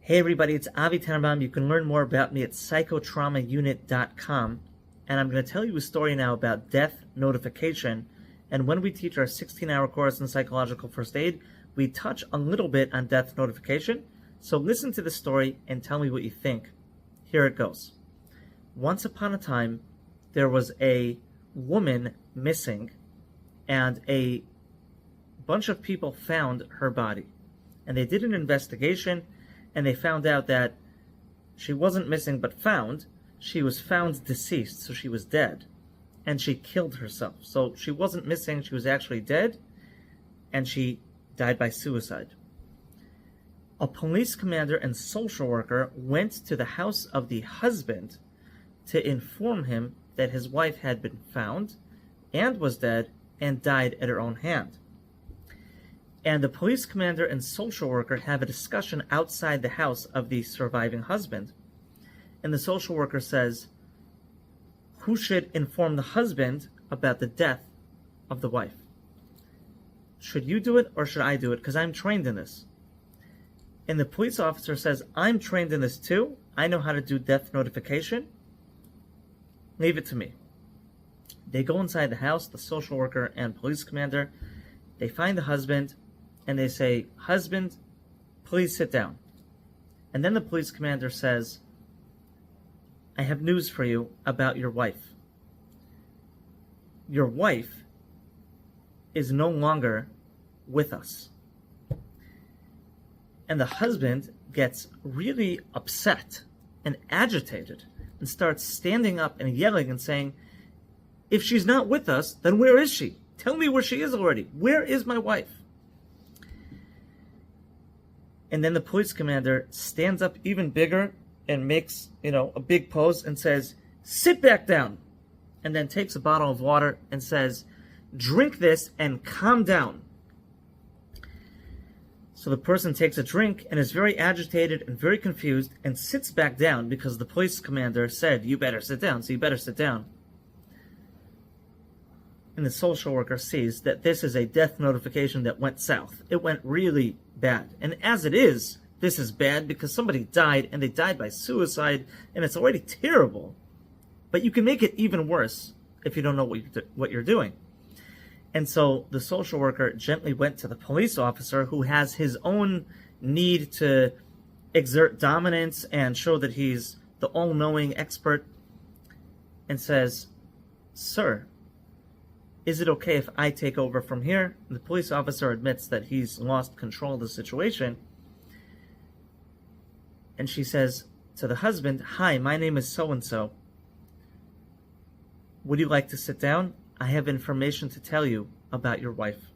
Hey everybody, it's Avi Tenenbaum. You can learn more about me at psychotraumaunit.com. And I'm going to tell you a story now about death notification. And when we teach our 16-hour course in psychological first aid, we touch a little bit on death notification. So listen to the story and tell me what you think. Here it goes. Once upon a time, there was a woman missing, and a bunch of people found her body. And they did an investigation, and they found out that she wasn't missing but found. She was found deceased, so she was dead. And she killed herself. So she wasn't missing, she was actually dead, and she died by suicide. A police commander and social worker went to the house of the husband to inform him that his wife had been found and was dead and died at her own hand. And the police commander and social worker have a discussion outside the house of the surviving husband. And the social worker says, who should inform the husband about the death of the wife? Should you do it or should I do it? Because I'm trained in this. And the police officer says, I'm trained in this too. I know how to do death notification. Leave it to me. They go inside the house, the social worker and police commander. They find the husband. And they say, husband, please sit down. And then the police commander says, I have news for you about your wife. Your wife is no longer with us. And the husband gets really upset and agitated and starts standing up and yelling and saying, if she's not with us, then where is she? Tell me where she is already. Where is my wife? And then the police commander stands up even bigger and makes, a big pose and says, sit back down. And then takes a bottle of water and says, drink this and calm down. So the person takes a drink and is very agitated and very confused and sits back down because the police commander said, you better sit down, so you better sit down. And the social worker sees that this is a death notification that went south. It went really bad. And as it is, this is bad because somebody died and they died by suicide, and it's already terrible. But you can make it even worse if you don't know what you're doing. And so the social worker gently went to the police officer, who has his own need to exert dominance and show that he's the all-knowing expert, and says, sir, is it okay if I take over from here? And the police officer admits that he's lost control of the situation. And she says to the husband, hi, my name is so-and-so. Would you like to sit down? I have information to tell you about your wife.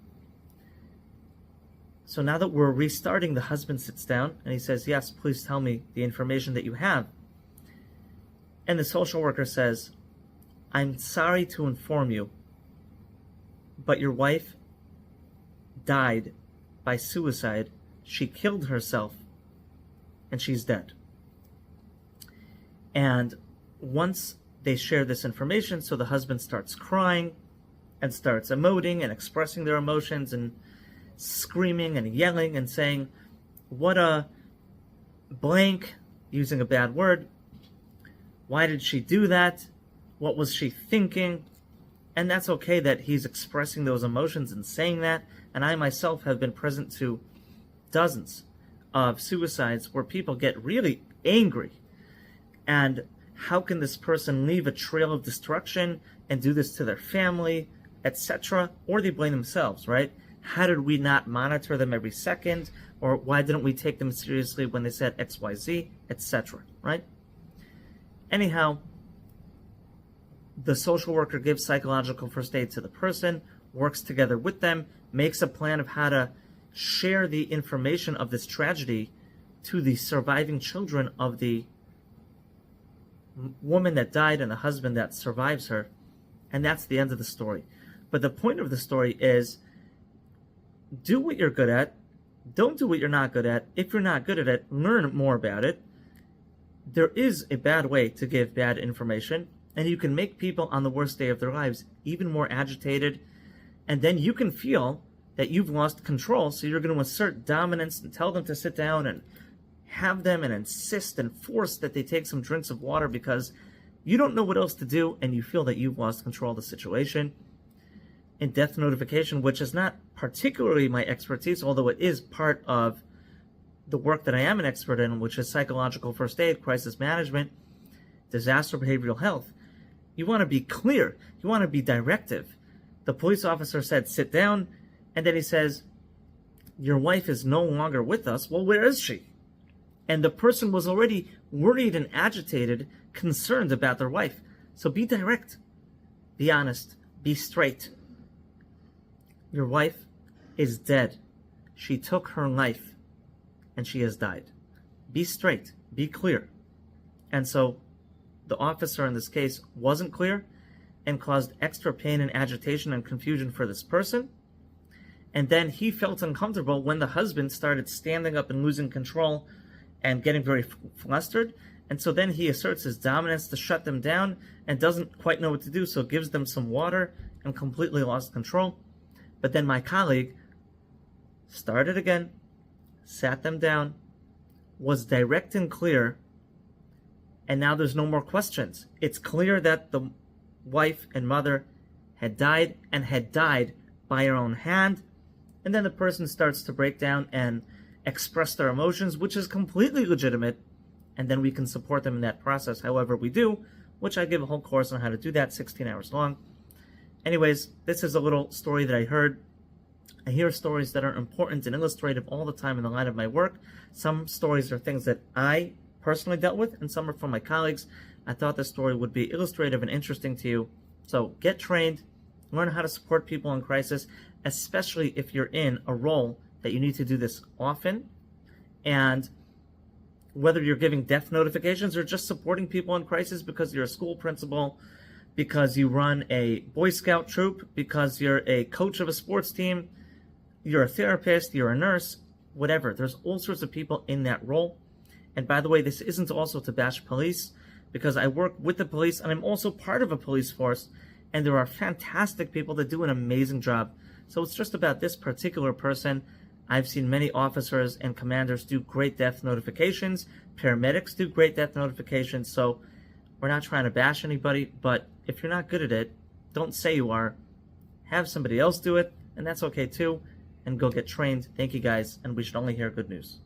So now that we're restarting, the husband sits down and he says, yes, please tell me the information that you have. And the social worker says, I'm sorry to inform you, but your wife died by suicide. She killed herself, and she's dead. And once they share this information, so the husband starts crying and starts emoting and expressing their emotions and screaming and yelling and saying, what a blank, using a bad word. Why did she do that? What was she thinking? And that's okay that he's expressing those emotions and saying that. And I myself have been present to dozens of suicides where people get really angry. And how can this person leave a trail of destruction and do this to their family, etc.? Or they blame themselves, right? How did we not monitor them every second? Or why didn't we take them seriously when they said XYZ, etc., right? Anyhow, the social worker gives psychological first aid to the person, works together with them, makes a plan of how to share the information of this tragedy to the surviving children of the woman that died and the husband that survives her. And that's the end of the story. But the point of the story is, do what you're good at. Don't do what you're not good at. If you're not good at it, learn more about it. There is a bad way to give bad information. And you can make people on the worst day of their lives even more agitated. And then you can feel that you've lost control. So you're going to assert dominance and tell them to sit down and have them and insist and force that they take some drinks of water because you don't know what else to do and you feel that you've lost control of the situation. In death notification, which is not particularly my expertise, although it is part of the work that I am an expert in, which is psychological first aid, crisis management, disaster behavioral health, you want to be clear. You want to be directive. The police officer said, sit down, and then he says, your wife is no longer with us. Well, where is she? And the person was already worried and agitated, concerned about their wife. So be direct, be honest, be straight. Your wife is dead. She took her life, and she has died. Be straight, be clear. And so the officer in this case wasn't clear and caused extra pain and agitation and confusion for this person. And then he felt uncomfortable when the husband started standing up and losing control and getting very flustered. And so then he asserts his dominance to shut them down and doesn't quite know what to do, so gives them some water and completely lost control. But then my colleague started again, sat them down, was direct and clear, and now there's no more questions. It's clear that the wife and mother had died and had died by her own hand. And then the person starts to break down and express their emotions, which is completely legitimate. And then we can support them in that process however we do, which I give a whole course on how to do that, 16 hours long. Anyways, this is a little story that I heard. I hear stories that are important and illustrative all the time in the line of my work. Some stories are things that I personally dealt with, and some are from my colleagues. I thought this story would be illustrative and interesting to you. So get trained, learn how to support people in crisis, especially if you're in a role that you need to do this often. And whether you're giving death notifications or just supporting people in crisis because you're a school principal, because you run a Boy Scout troop, because you're a coach of a sports team, you're a therapist, you're a nurse, whatever. There's all sorts of people in that role. And by the way, this isn't also to bash police, because I work with the police and I'm also part of a police force, and there are fantastic people that do an amazing job. So it's just about this particular person. I've seen many officers and commanders do great death notifications. Paramedics do great death notifications. So we're not trying to bash anybody, but if you're not good at it, don't say you are. Have somebody else do it, and that's okay too. And go get trained. Thank you guys, and we should only hear good news.